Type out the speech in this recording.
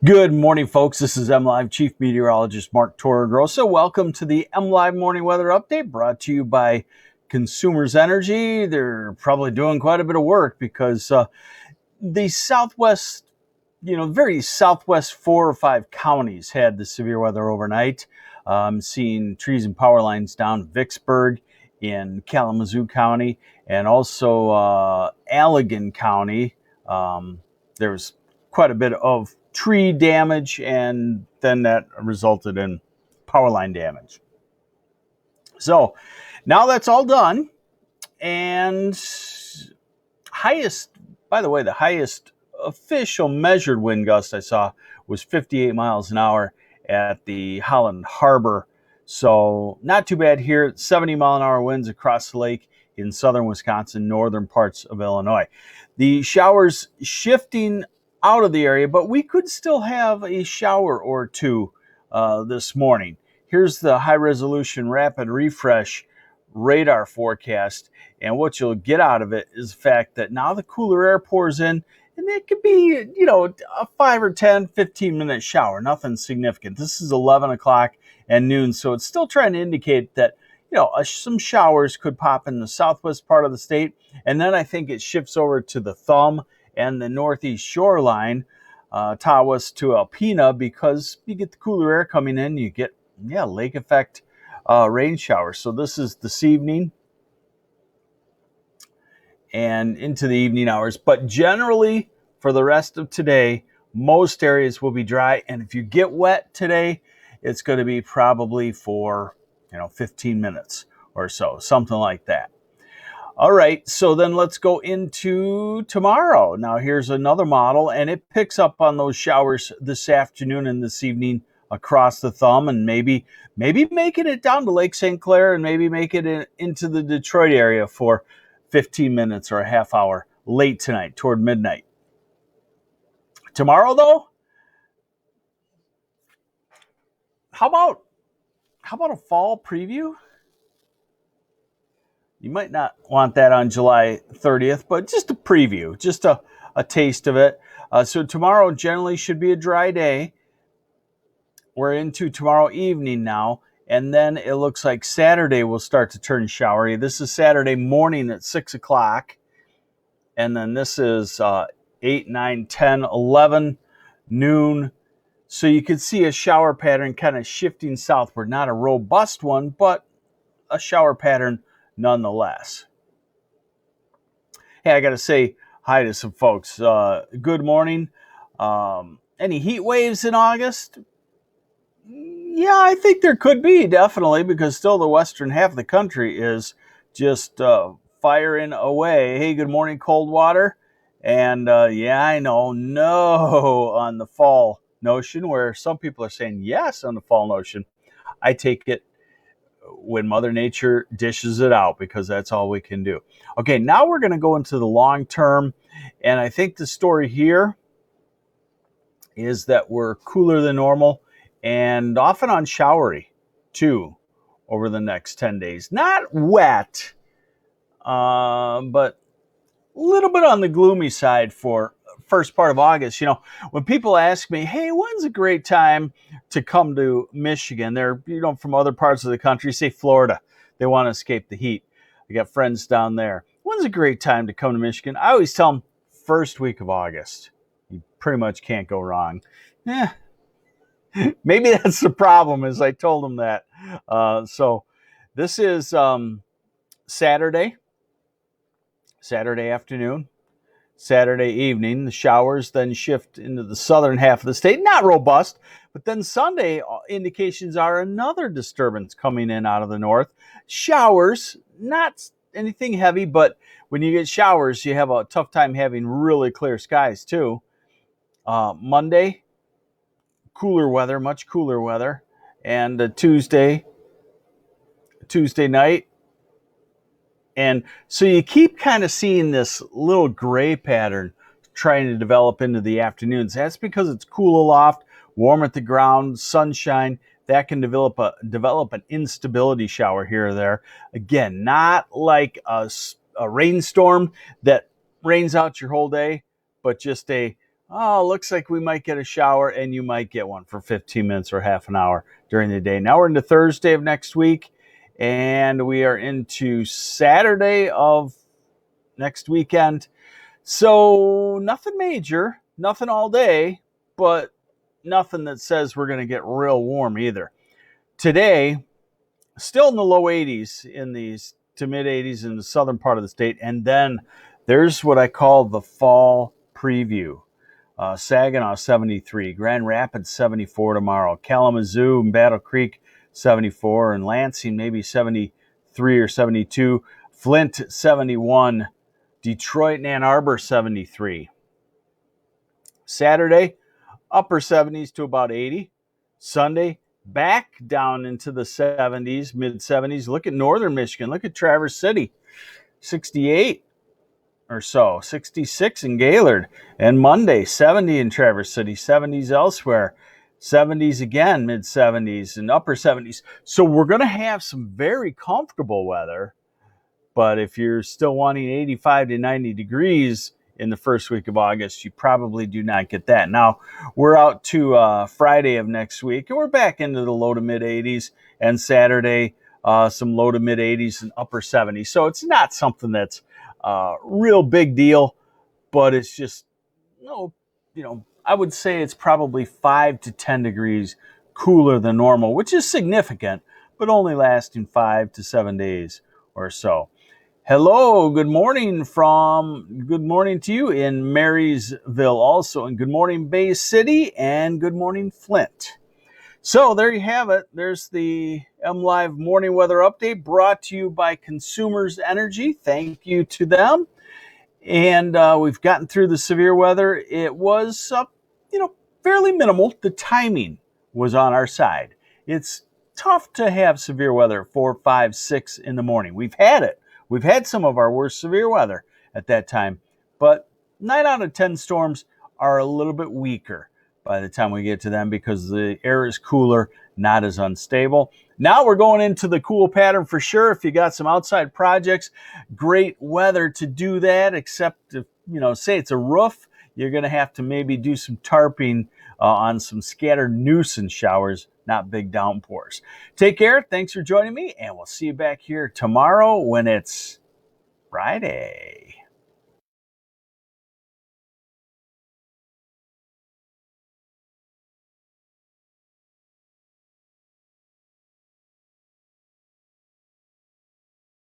Good morning, folks. This is MLive Chief Meteorologist Mark Torregrossa. Welcome to the MLive Morning Weather Update brought to you by Consumers Energy. They're probably doing quite a bit of work because the southwest, very southwest 4 or 5 counties had the severe weather overnight. Seeing trees and power lines down Vicksburg in Kalamazoo County and also Allegan County. There's quite a bit of tree damage, and then that resulted in power line damage. So now that's all done, and the highest official measured wind gust I saw was 58 miles an hour at the Holland Harbor. So not too bad here. 70-mile-an-hour winds across the lake in southern Wisconsin, northern parts of Illinois. The showers shifting out of the area, but we could still have a shower or two this morning. Here's the high-resolution rapid refresh radar forecast, and what you'll get out of it is the fact that now the cooler air pours in, and it could be, a 5 or 10, 15-minute shower, nothing significant. This is 11 o'clock and noon, so it's still trying to indicate that, some showers could pop in the southwest part of the state, and then I think it shifts over to the thumb and the northeast shoreline, Tawas to Alpena, because you get the cooler air coming in, you get, lake effect rain showers. So this is this evening and into the evening hours. But generally, for the rest of today, most areas will be dry. And if you get wet today, it's going to be probably for, 15 minutes or so, something like that. All right, so then let's go into tomorrow. Now, here's another model, and it picks up on those showers this afternoon and this evening across the thumb, and maybe making it down to Lake St. Clair, and maybe make it into the Detroit area for 15 minutes or a half hour late tonight, toward midnight. Tomorrow, though, how about a fall preview? You might not want that on July 30th, but just a preview, just a taste of it. So tomorrow generally should be a dry day. We're into tomorrow evening now, and then it looks like Saturday will start to turn showery. This is Saturday morning at 6 o'clock, and then this is 8, 9, 10, 11, noon. So you can see a shower pattern kind of shifting southward. Not a robust one, but a shower pattern nonetheless. Hey, I got to say hi to some folks. Good morning. Any heat waves in August? Yeah, I think there could be, definitely, because still the western half of the country is just firing away. Hey, good morning, Coldwater. And I know, no on the fall notion, where some people are saying yes on the fall notion. I take it when Mother Nature dishes it out, because that's all we can do. Okay, now we're going to go into the long term, and I think the story here is that we're cooler than normal and off and on showery too over the next 10 days. Not wet, but a little bit on the gloomy side for first part of August. When people ask me, hey, when's a great time to come to Michigan? They're, from other parts of the country, say Florida. They want to escape the heat. I got friends down there. When's a great time to come to Michigan? I always tell them first week of August. You pretty much can't go wrong. Maybe that's the problem, as I told them that. So this is Saturday afternoon. Saturday evening, the showers then shift into the southern half of the state. Not robust, but then Sunday indications are another disturbance coming in out of the north. Showers, not anything heavy, but when you get showers, you have a tough time having really clear skies too. Monday, cooler weather, much cooler weather. And Tuesday night. And so you keep kind of seeing this little gray pattern trying to develop into the afternoons. That's because it's cool aloft, warm at the ground, sunshine. That can develop an instability shower here or there. Again, not like a rainstorm that rains out your whole day, but just a Oh, looks like we might get a shower, and you might get one for 15 minutes or half an hour during the day. Now we're into Thursday of next week, and we are into Saturday of next weekend. So nothing major, nothing all day, but nothing that says we're going to get real warm either. Today, still in the low 80s in these to mid 80s in the southern part of the state. And then there's what I call the fall preview. Saginaw 73, Grand Rapids 74 tomorrow, Kalamazoo and Battle Creek 74, and Lansing maybe 73 or 72, Flint 71, Detroit and Ann Arbor 73. Saturday, upper 70s to about 80. Sunday, back down into the 70s, mid 70s. Look at northern Michigan. Look at Traverse City, 68 or so, 66 in Gaylord. And Monday, 70 in Traverse City, 70s elsewhere, 70s again, mid 70s and upper 70s. So we're going to have some very comfortable weather. But if you're still wanting 85 to 90 degrees in the first week of August, you probably do not get that. Now, we're out to Friday of next week, and we're back into the low to mid 80s, and Saturday, some low to mid 80s and upper 70s. So it's not something that's real big deal, but it's just, I would say it's probably 5 to 10 degrees cooler than normal, which is significant, but only lasting 5 to 7 days or so. Hello, good morning to you in Marysville also, and good morning Bay City, and good morning Flint. So there you have it. There's the MLive morning weather update brought to you by Consumers Energy. Thank you to them. And we've gotten through the severe weather. It was, fairly minimal. The timing was on our side. It's tough to have severe weather at 4, 5, 6 in the morning. We've had it. We've had some of our worst severe weather at that time, but 9 out of 10 storms are a little bit weaker by the time we get to them because the air is cooler, not as unstable. Now we're going into the cool pattern for sure. If you got some outside projects, great weather to do that, except if, say it's a roof, you're going to have to maybe do some tarping on some scattered nuisance showers, not big downpours. Take care. Thanks for joining me, and we'll see you back here tomorrow when it's Friday.